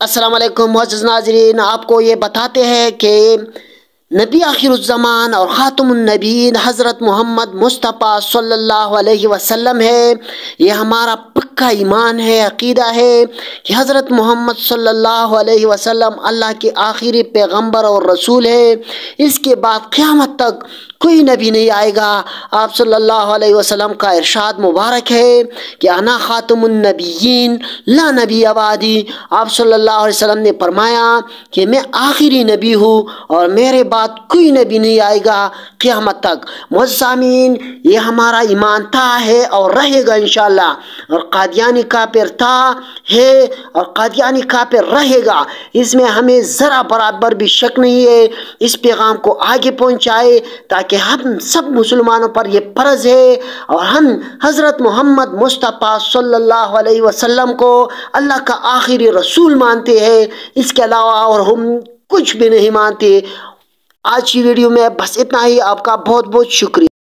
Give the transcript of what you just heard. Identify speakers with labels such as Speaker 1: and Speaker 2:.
Speaker 1: السلام علیکم معزز ناظرین، آپ کو یہ بتاتے ہیں کہ نبی آخر الزمان اور خاتم النبیین حضرت محمد مصطفیٰ صلی اللہ علیہ وسلم ہے۔ یہ ہمارا پکا ایمان ہے، عقیدہ ہے کہ حضرت محمد صلی اللہ علیہ وسلم اللہ کے آخری پیغمبر اور رسول ہے۔ اس کے بعد قیامت تک کوئی نبی نہیں آئے گا۔ آپ صلی اللہ علیہ وسلم کا ارشاد مبارک ہے کہ انا خاتم النبیین لا نبی بعدی۔ آپ صلی اللہ علیہ وسلم نے فرمایا کہ میں آخری نبی ہوں اور میرے بعد کوئی نبی نہیں آئے گا قیامت تک۔ معزز سامعین، یہ ہمارا ایمان تھا، ہے اور رہے گا انشاءاللہ، اور قادیانی کافر تھا، ہے اور قادیانی کافر رہے گا، اس میں ہمیں ذرا برابر بھی شک نہیں ہے۔ اس پیغام کو آگے پہنچائے تاکہ ہم سب مسلمانوں پر یہ فرض ہے اور ہم حضرت محمد مصطفیٰ صلی اللہ علیہ وسلم کو اللہ کا آخری رسول مانتے ہیں، اس کے علاوہ اور ہم کچھ بھی نہیں مانتے۔ آج کی ویڈیو میں بس اتنا ہی۔ آپ کا بہت بہت شکریہ۔